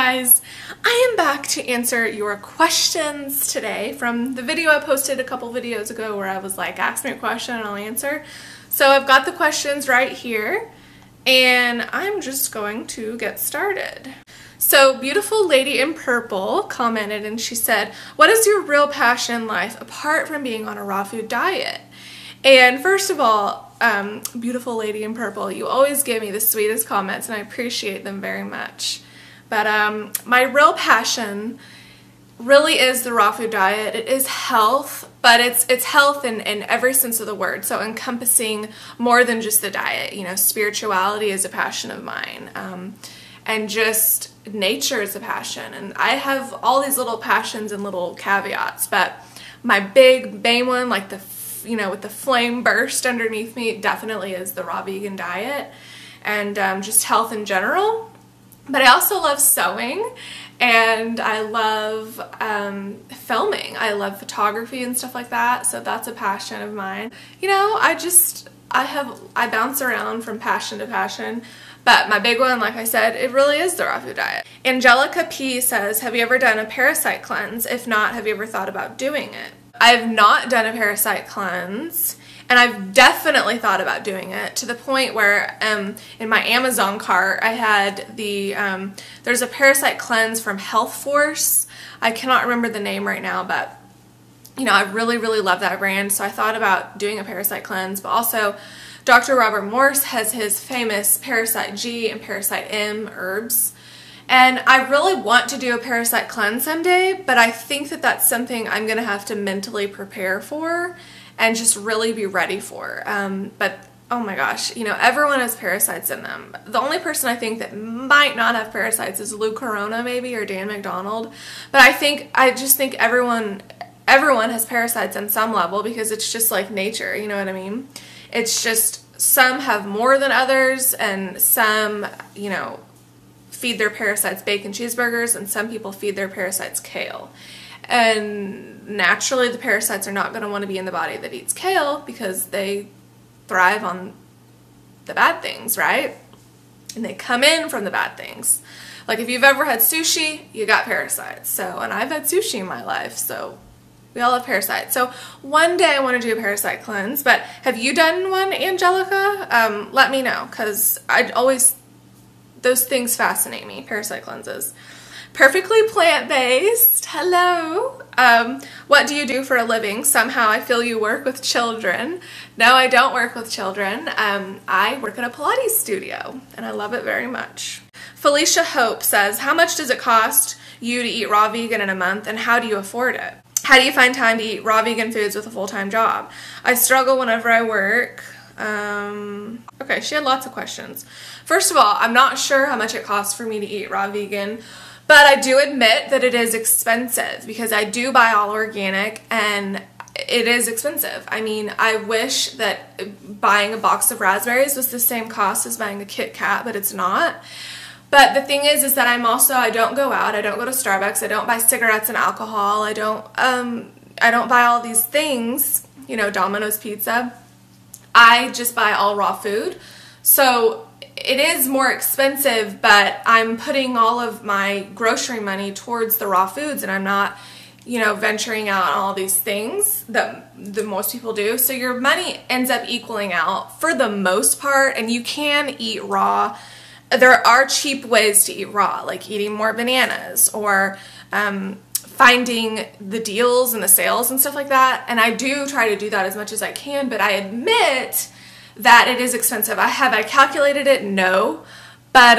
guys, I am back to answer your questions today from the video I posted a couple videos ago where I was like, ask me a question and I'll answer. So I've got the questions right here and I'm just going to get started. So Beautiful Lady in Purple commented and she said, what is your real passion in life apart from being on a raw food diet? And first of all, Beautiful Lady in Purple, you always give me the sweetest comments and I appreciate them very much. But my real passion really is the raw food diet. It is health, but it's health in every sense of the word, so encompassing more than just the diet. You know, spirituality is a passion of mine, and just nature is a passion. And I have all these little passions and little caveats, but my big main one, like the with the flame burst underneath me, definitely is the raw vegan diet and just health in general. But I also love sewing and I love filming. I love photography and stuff like that, so that's a passion of mine. You know, I bounce around from passion to passion, but my big one, like I said, it really is the raw food diet. Angelica P says, have you ever done a Parasite Cleanse? If not, have you ever thought about doing it? I have not done a Parasite Cleanse, and I've definitely thought about doing it to the point where in my Amazon cart I had the, there's a Parasite Cleanse from Health Force. I cannot remember the name right now, but you know, I really love that brand, so I thought about doing a Parasite Cleanse. But also Dr. Robert Morse has his famous Parasite G and Parasite M herbs. And I really want to do a Parasite Cleanse someday, but I think that that's something I'm going to have to mentally prepare for and just really be ready for. But oh my gosh, you know, everyone has parasites in them. The only person I think that might not have parasites is Lou Corona maybe, or Dan McDonald. But I just think everyone has parasites on some level because it's just like nature, you know what I mean? It's just some have more than others, and some, you know, feed their parasites bacon cheeseburgers, and some people feed their parasites kale. And naturally the parasites are not going to want to be in the body that eats kale because they thrive on the bad things, right? And they come in from the bad things. Like if you've ever had sushi, you got parasites. So, and I've had sushi in my life, so we all have parasites. So one day I want to do a Parasite Cleanse, but have you done one, Angelica? Let me know, because those things fascinate me, Parasite Cleanses. Perfectly plant-based, hello. What do you do for a living? Somehow I feel you work with children. No, I don't work with children. I work at a Pilates studio and I love it very much. Felicia Hope says, how much does it cost you to eat raw vegan in a month, and how do you afford it? How do you find time to eat raw vegan foods with a full-time job? I struggle whenever I work. Okay, she had lots of questions. First of all, I'm not sure how much it costs for me to eat raw vegan, but I do admit that it is expensive because I do buy all organic and it is expensive. I mean, I wish that buying a box of raspberries was the same cost as buying a Kit Kat, but it's not. But the thing is that I don't go out, I don't go to Starbucks, I don't buy cigarettes and alcohol, I don't buy all these things, you know, Domino's Pizza. I just buy all raw food. So it is more expensive, but I'm putting all of my grocery money towards the raw foods, and I'm not, you know, venturing out on all these things that most people do. So your money ends up equaling out for the most part, and you can eat raw. There are cheap ways to eat raw, like eating more bananas or finding the deals and the sales and stuff like that. And I do try to do that as much as I can, but I admit that it is expensive. Have I calculated it? No. But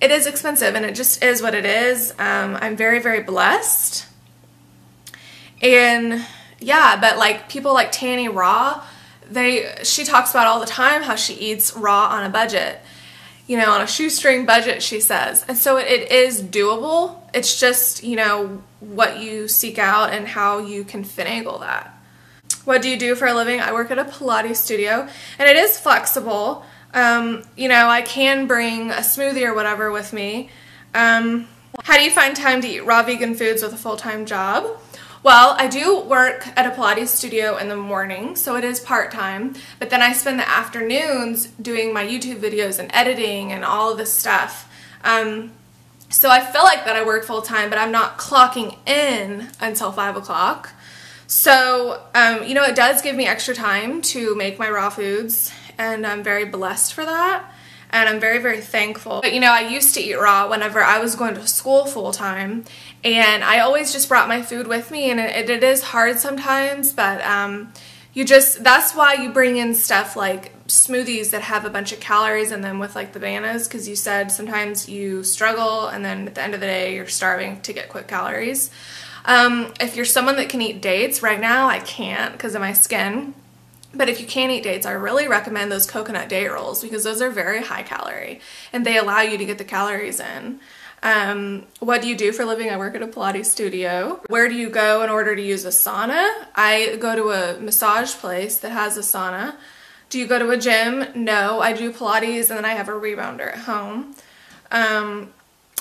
it is expensive, and it just is what it is. I'm very blessed. And yeah, but like people like Tanny Raw, she talks about all the time how she eats raw on a budget. You know, on a shoestring budget, she says. And so it is doable. It's just, you know, what you seek out and how you can finagle that. What do you do for a living? I work at a Pilates studio, and it is flexible. You know, I can bring a smoothie or whatever with me. How do you find time to eat raw vegan foods with a full-time job? Well, I do work at a Pilates studio in the morning, so it is part-time, but then I spend the afternoons doing my YouTube videos and editing and all of this stuff. So I feel like that I work full time, but I'm not clocking in until 5 o'clock. So, you know, it does give me extra time to make my raw foods, and I'm very blessed for that. And I'm very, very thankful. But, you know, I used to eat raw whenever I was going to school full time, and I always just brought my food with me, and it is hard sometimes, but that's why you bring in stuff like smoothies that have a bunch of calories in them with like the bananas, because you said sometimes you struggle and then at the end of the day you're starving to get quick calories. If you're someone that can eat dates, right now I can't because of my skin. But if you can't eat dates, I really recommend those coconut date rolls because those are very high calorie and they allow you to get the calories in. What do you do for a living? I work at a Pilates studio. Where do you go in order to use a sauna? I go to a massage place that has a sauna. Do you go to a gym? No, I do Pilates and then I have a rebounder at home.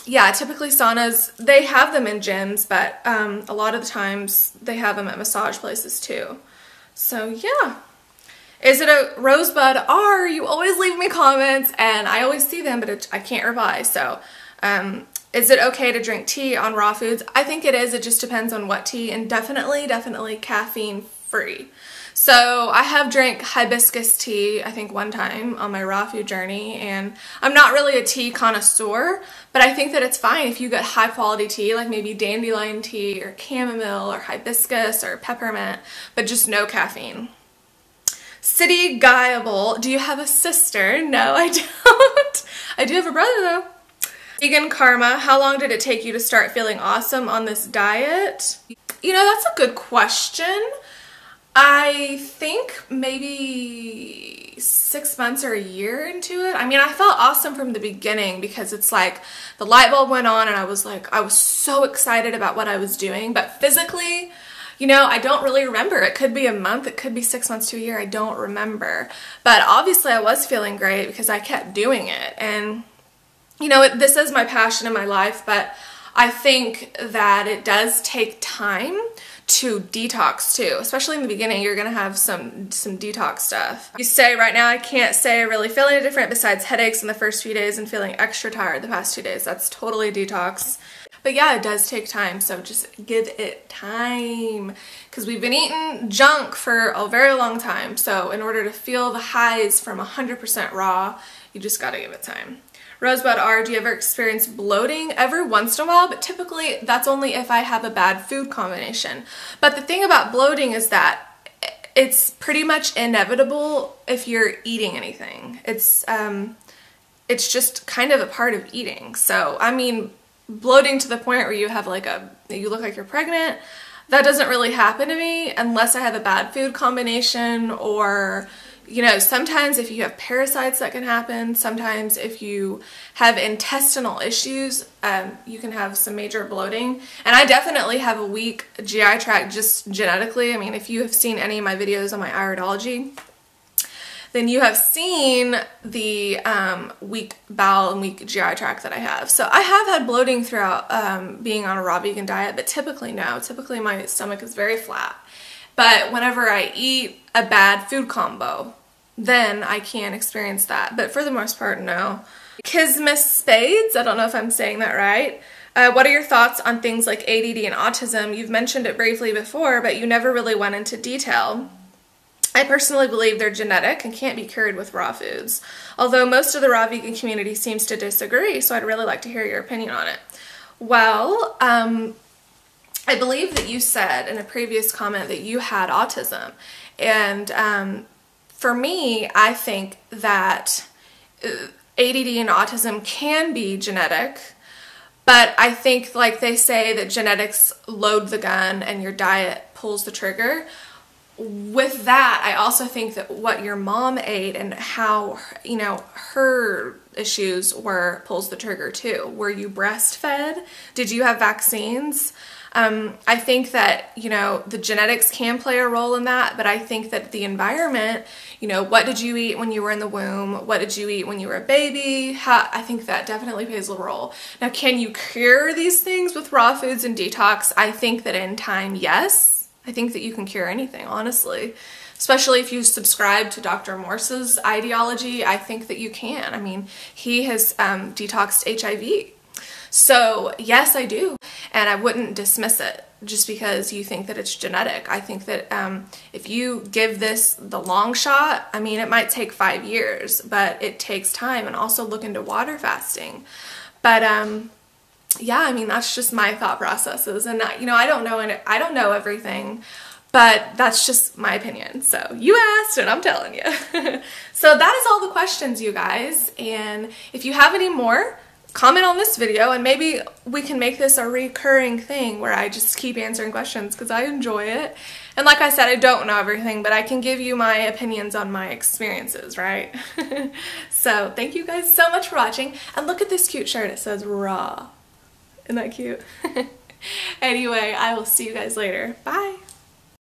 Yeah, typically saunas, they have them in gyms, but a lot of the times they have them at massage places too. So yeah. Is it a Rosebud R? You always leave me comments and I always see them, but I can't reply. So is it okay to drink tea on raw foods? I think it is. It just depends on what tea, and definitely caffeine free. So I have drank hibiscus tea, I think one time on my raw food journey, and I'm not really a tea connoisseur, but I think that it's fine if you get high quality tea, like maybe dandelion tea or chamomile or hibiscus or peppermint, but just no caffeine. City Guyable, do you have a sister? No, I don't. I do have a brother though. Vegan Karma, how long did it take you to start feeling awesome on this diet? You know, that's a good question. I think maybe 6 months or a year into it. I mean, I felt awesome from the beginning because it's like the light bulb went on and I was so excited about what I was doing. But physically, you know, I don't really remember. It could be a month, it could be 6 months to a year, I don't remember. But obviously I was feeling great because I kept doing it. And, you know, this is my passion in my life, but I think that it does take time to detox too, especially in the beginning. You're gonna have some detox stuff. You say right now, I can't say I really feel any different besides headaches in the first few days and feeling extra tired the past 2 days. That's totally detox. But yeah, it does take time, so just give it time because we've been eating junk for a very long time. So in order to feel the highs from 100% raw, you just gotta give it time. Rosebud R, do you ever experience bloating? Every once in a while, but typically that's only if I have a bad food combination. But the thing about bloating is that it's pretty much inevitable if you're eating anything. It's just kind of a part of eating. So, I mean, bloating to the point where you have you look like you're pregnant, that doesn't really happen to me unless I have a bad food combination, or you know, sometimes if you have parasites that can happen. Sometimes if you have intestinal issues, you can have some major bloating. And I definitely have a weak GI tract just genetically. I mean, if you have seen any of my videos on my iridology, then you have seen the weak bowel and weak GI tract that I have. So I have had bloating throughout being on a raw vegan diet, but typically no. Typically my stomach is very flat. But whenever I eat a bad food combo, then I can experience that. But for the most part, no. Kismis Spades, I don't know if I'm saying that right. What are your thoughts on things like ADD and autism? You've mentioned it briefly before, but you never really went into detail. I personally believe they're genetic and can't be cured with raw foods, although most of the raw vegan community seems to disagree, so I'd really like to hear your opinion on it. Well, I believe that you said in a previous comment that you had autism, and for me, I think that ADD and autism can be genetic, but I think, like they say, that genetics load the gun and your diet pulls the trigger. With that, I also think that what your mom ate and how, you know, her issues were pulls the trigger too. Were you breastfed? Did you have vaccines? I think that, you know, the genetics can play a role in that, but I think that the environment, you know, what did you eat when you were in the womb? What did you eat when you were a baby? I think that definitely plays a role. Now, can you cure these things with raw foods and detox? I think that in time, yes. I think that you can cure anything, honestly. Especially if you subscribe to Dr. Morse's ideology, I think that you can. I mean, he has detoxed HIV. So yes, I do, and I wouldn't dismiss it just because you think that it's genetic. I think that if you give this the long shot, I mean, it might take 5 years, but it takes time. And also look into water fasting. But yeah, I mean, that's just my thought processes, and you know, I don't know everything, but that's just my opinion. So you asked and I'm telling you. So that is all the questions, you guys, and if you have any more, comment on this video and maybe we can make this a recurring thing where I just keep answering questions because I enjoy it. And like I said, I don't know everything, but I can give you my opinions on my experiences, right? So thank you guys so much for watching, and look at this cute shirt. It says raw. Isn't that cute? Anyway, I will see you guys later. Bye.